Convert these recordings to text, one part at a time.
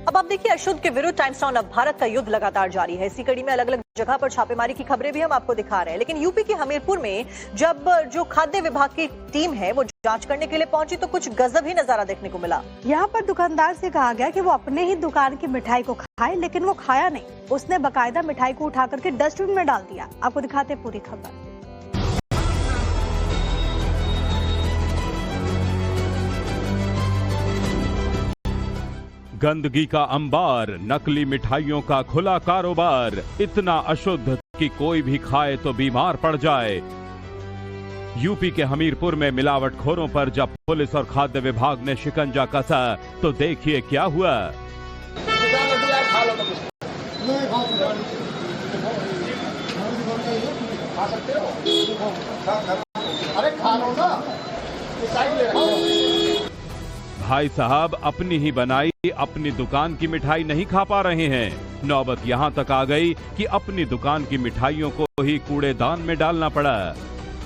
अब आप देखिए, अशुद्ध के विरुद्ध टाइम्स नाउ अब भारत का युद्ध लगातार जारी है। इसी कड़ी में अलग अलग जगह पर छापेमारी की खबरें भी हम आपको दिखा रहे हैं। लेकिन यूपी के हमीरपुर में जब जो खाद्य विभाग की टीम है वो जांच करने के लिए पहुंची तो कुछ गजब ही नजारा देखने को मिला। यहाँ पर दुकानदार से कहा गया कि वो अपने ही दुकान की मिठाई को खाए, लेकिन वो खाया नहीं। उसने बाकायदा मिठाई को उठा करके डस्टबिन में डाल दिया। आपको दिखाते पूरी खबर। गंदगी का अंबार, नकली मिठाइयों का खुला कारोबार, इतना अशुद्ध कि कोई भी खाए तो बीमार पड़ जाए। यूपी के हमीरपुर में मिलावटखोरों पर जब पुलिस और खाद्य विभाग ने शिकंजा कसा तो देखिए क्या हुआ। भाई साहब अपनी ही बनाई अपनी दुकान की मिठाई नहीं खा पा रहे हैं। नौबत यहां तक आ गई कि अपनी दुकान की मिठाइयों को ही कूड़ेदान में डालना पड़ा।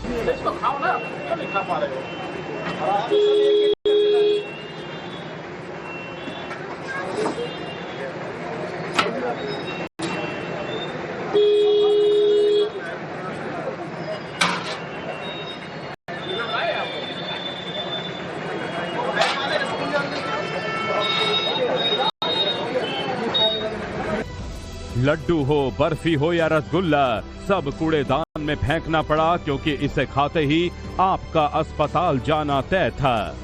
इसको खाओ ना, नहीं खा पा रहे हो। लड्डू हो, बर्फी हो या रसगुल्ला, सब कूड़ेदान में फेंकना पड़ा क्योंकि इसे खाते ही आपका अस्पताल जाना तय था।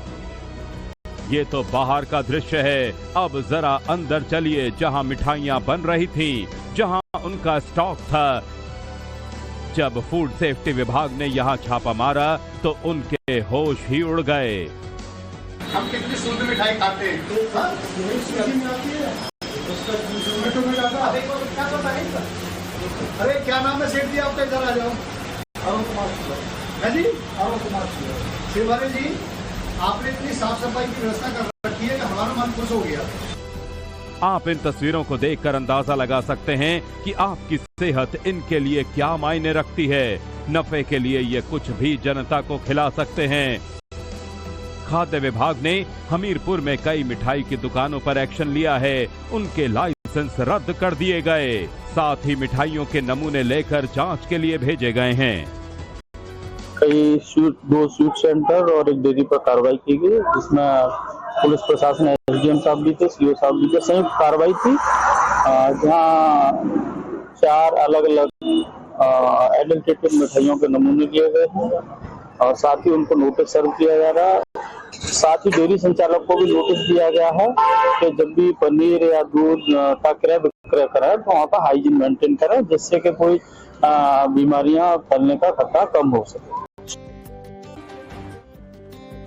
ये तो बाहर का दृश्य है। अब जरा अंदर चलिए, जहां मिठाइयां बन रही थीं, जहां उनका स्टॉक था। जब फूड सेफ्टी विभाग ने यहां छापा मारा तो उनके होश ही उड़ गए। हम कितनी शुद्ध मिठाई खाते हैं। अरे क्या नाम है सेठ जी आपका, इधर आ जाओ। अरुण कुमार जी, अरुण कुमार शिवहरे जी, आपने इतनी साफ सफाई की व्यवस्था कर रखी है कि हमारा मन खुश हो गया। आप इन तस्वीरों को देखकर अंदाजा लगा सकते हैं कि आपकी सेहत इनके लिए क्या मायने रखती है। नफे के लिए ये कुछ भी जनता को खिला सकते हैं। खाद्य विभाग ने हमीरपुर में कई मिठाई की दुकानों पर एक्शन लिया है। उनके लाइसेंस रद्द कर दिए गए। साथ ही मिठाइयों के नमूने लेकर जांच के लिए भेजे गए हैं। कई दो स्वीट सेंटर और एक डेयरी पर कार्रवाई की गई, जिसमें पुलिस प्रशासन, एसडीएम साहब भी थे, सीओ साहब भी थे। संयुक्त कार्रवाई थी जहां 4 अलग अलग एडल्ट्रेटेड मिठाइयों के नमूने लिए गए हैं और साथ ही उनको नोटिस सर्व किया जा रहा है। साथ ही डेयरी संचालक को भी नोटिस दिया गया है कि जब भी पनीर या दूध का क्रय विक्रय कराए तो वहाँ पर हाइजीन मेंटेन करें, जिससे कि कोई बीमारियां फैलने का खतरा कम हो सके।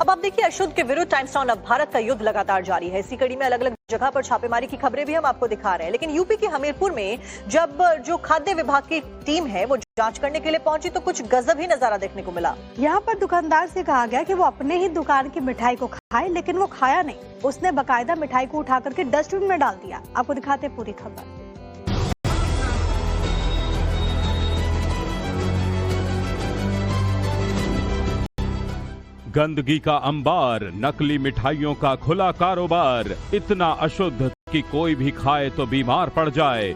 अब आप देखिए, अशुद्ध के विरुद्ध टाइम्स नाउ अब भारत का युद्ध लगातार जारी है। इसी कड़ी में अलग अलग जगह पर छापेमारी की खबरें भी हम आपको दिखा रहे हैं। लेकिन यूपी के हमीरपुर में जब जो खाद्य विभाग की टीम है वो जांच करने के लिए पहुंची तो कुछ गजब ही नजारा देखने को मिला। यहाँ पर दुकानदार से कहा गया कि वो अपने ही दुकान की मिठाई को खाए, लेकिन वो खाया नहीं। उसने बाकायदा मिठाई को उठा करके डस्टबिन में डाल दिया। आपको दिखाते पूरी खबर। गंदगी का अंबार, नकली मिठाइयों का खुला कारोबार, इतना अशुद्ध कि कोई भी खाए तो बीमार पड़ जाए।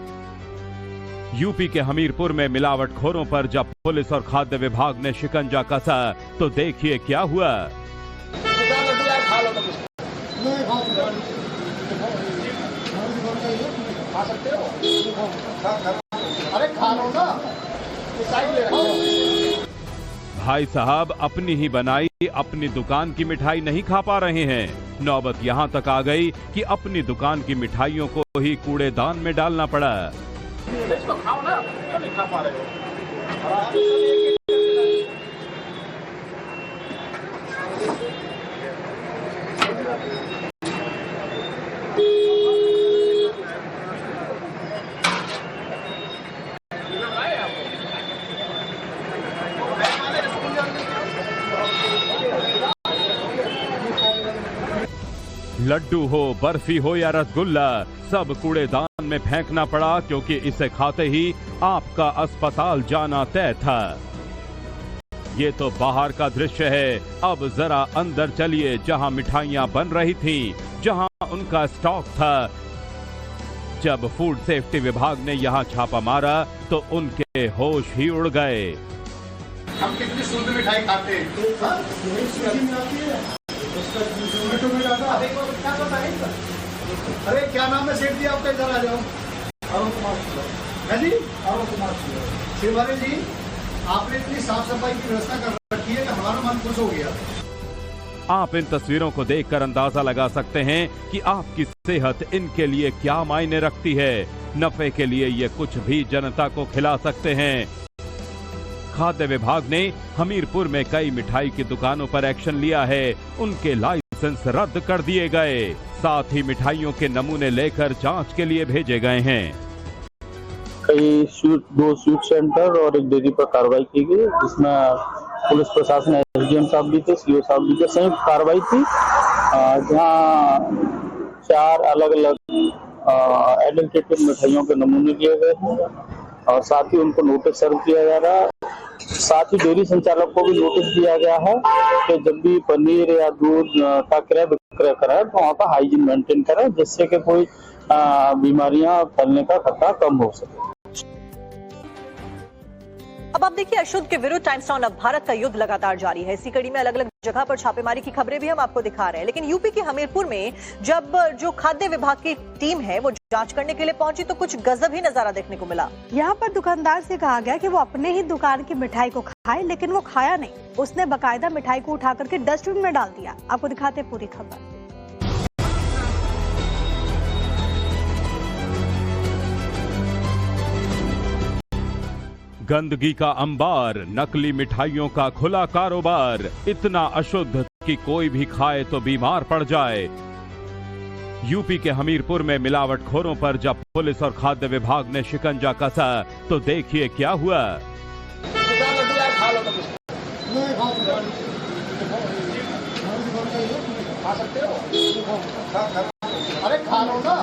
यूपी के हमीरपुर में मिलावटखोरों पर जब पुलिस और खाद्य विभाग ने शिकंजा कसा तो देखिए क्या हुआ। अरे खा लो ना, भाई साहब अपनी ही बनाई अपनी दुकान की मिठाई नहीं खा पा रहे हैं। नौबत यहां तक आ गई कि अपनी दुकान की मिठाइयों को ही कूड़ेदान में डालना पड़ा। इसको खाओ ना, नहीं खा पा रहे हो। लड्डू हो, बर्फी हो या रसगुल्ला, सब कूड़ेदान में फेंकना पड़ा क्योंकि इसे खाते ही आपका अस्पताल जाना तय था। ये तो बाहर का दृश्य है। अब जरा अंदर चलिए, जहां मिठाइयां बन रही थीं, जहां उनका स्टॉक था। जब फूड सेफ्टी विभाग ने यहां छापा मारा तो उनके होश ही उड़ गए। हम कितनी शुद्ध मिठाई खाते हैं? अरे क्या नाम है सेठ जी आपका? इधर आ जाओ। अरुण कुमार है जी, अरुण कुमार शिवहरी जी, आपने इतनी साफ सफाई की व्यवस्था कर रखी है कि हमारा मन खुश हो गया। आप इन तस्वीरों को देखकर अंदाजा लगा सकते हैं कि आपकी सेहत इनके लिए क्या मायने रखती है। नफे के लिए ये कुछ भी जनता को खिला सकते हैं। खाद्य विभाग ने हमीरपुर में कई मिठाई की दुकानों पर एक्शन लिया है। उनके लाइसेंस रद्द कर दिए गए। साथ ही मिठाइयों के नमूने लेकर जांच के लिए भेजे गए हैं। कई दो स्वीट सेंटर और एक डेयरी पर कार्रवाई की गई, जिसमें पुलिस प्रशासन, एसडीएम साहब भी थे, सीओ साहब भी थे। संयुक्त कार्रवाई थी जहां 4 अलग अलग एडल्ट्रेटेड मिठाइयों के नमूने लिए गए हैं और साथ ही उनको नोटिस सर्व किया जा रहा है। साथ ही डेयरी संचालक को भी नोटिस दिया गया है कि जब भी पनीर या दूध का क्रय विक्रय कराए तो वहाँ पर हाइजीन मेंटेन करें, जिससे कि कोई बीमारियां फैलने का खतरा कम हो सके। अब आप देखिए, अशुद्ध के विरुद्ध टाइम्स नाउ अब भारत का युद्ध लगातार जारी है। इसी कड़ी में अलग अलग जगह पर छापेमारी की खबरें भी हम आपको दिखा रहे हैं। लेकिन यूपी के हमीरपुर में जब जो खाद्य विभाग की टीम है वो जांच करने के लिए पहुंची तो कुछ गजब ही नजारा देखने को मिला। यहाँ पर दुकानदार से कहा गया कि वो अपने ही दुकान की मिठाई को खाए, लेकिन वो खाया नहीं। उसने बाकायदा मिठाई को उठा करके डस्टबिन में डाल दिया। आपको दिखाते पूरी खबर। गंदगी का अंबार, नकली मिठाइयों का खुला कारोबार, इतना अशुद्ध कि कोई भी खाए तो बीमार पड़ जाए। यूपी के हमीरपुर में मिलावटखोरों पर जब पुलिस और खाद्य विभाग ने शिकंजा कसा तो देखिए क्या हुआ। अरे खा लो ना,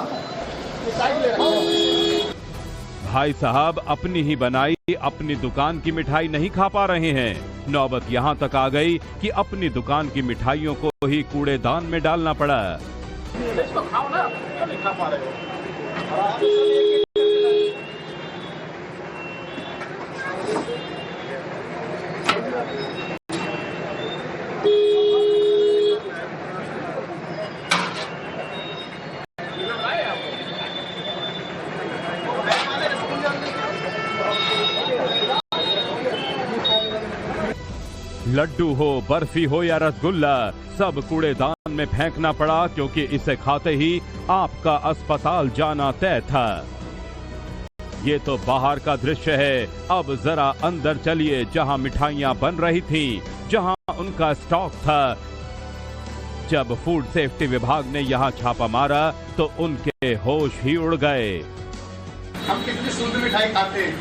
भाई साहब अपनी ही बनाई अपनी दुकान की मिठाई नहीं खा पा रहे हैं। नौबत यहां तक आ गई कि अपनी दुकान की मिठाइयों को ही कूड़ेदान में डालना पड़ा। खाओ ना, नहीं खा पा रहे हो। लड्डू हो, बर्फी हो या रसगुल्ला, सब कूड़ेदान में फेंकना पड़ा क्योंकि इसे खाते ही आपका अस्पताल जाना तय था। ये तो बाहर का दृश्य है। अब जरा अंदर चलिए, जहां मिठाइयां बन रही थीं, जहां उनका स्टॉक था। जब फूड सेफ्टी विभाग ने यहां छापा मारा तो उनके होश ही उड़ गए। हम कितनी शुद्ध मिठाई खाते हैं?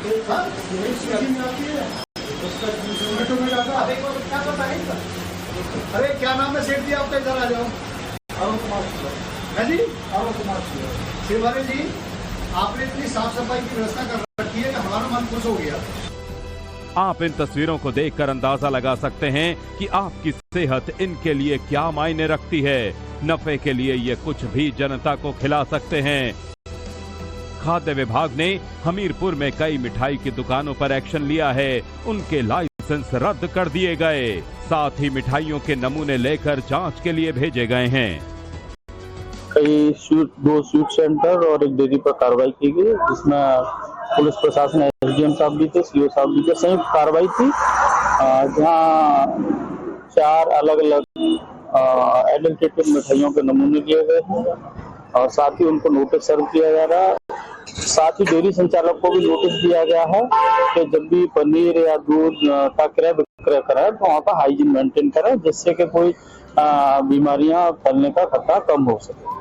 अरे क्या नाम है सेठ जी आपका? इधर आ जाओ। अरुण कुमार है जी, अरुण कुमार शिवहरी जी, आपने इतनी साफ सफाई की व्यवस्था कर रखी है कि हमारा मन खुश हो गया। आप इन तस्वीरों को देखकर अंदाजा लगा सकते हैं कि आपकी सेहत इनके लिए क्या मायने रखती है। नफे के लिए ये कुछ भी जनता को खिला सकते हैं। खाद्य विभाग ने हमीरपुर में कई मिठाई की दुकानों पर एक्शन लिया है। उनके लाइसेंस रद्द कर दिए गए। साथ ही मिठाइयों के नमूने लेकर जांच के लिए भेजे गए हैं। कई दो स्वीट सेंटर और एक डेयरी पर कार्रवाई की गई, जिसमें पुलिस प्रशासन, एसडीएम साहब भी थे, सीओ साहब भी थे। संयुक्त कार्रवाई थी जहां 4 अलग अलग एडल्ट्रेटेड मिठाइयों के नमूने लिए गए हैं और साथ ही उनको नोटिस सर्व किया जा रहा है। साथ ही डेयरी संचालक को भी नोटिस दिया गया है कि जब भी पनीर या दूध का क्रय विक्रय कराए तो वहाँ पर हाइजीन मेंटेन करें, जिससे कि कोई बीमारियां फैलने का खतरा कम हो सके।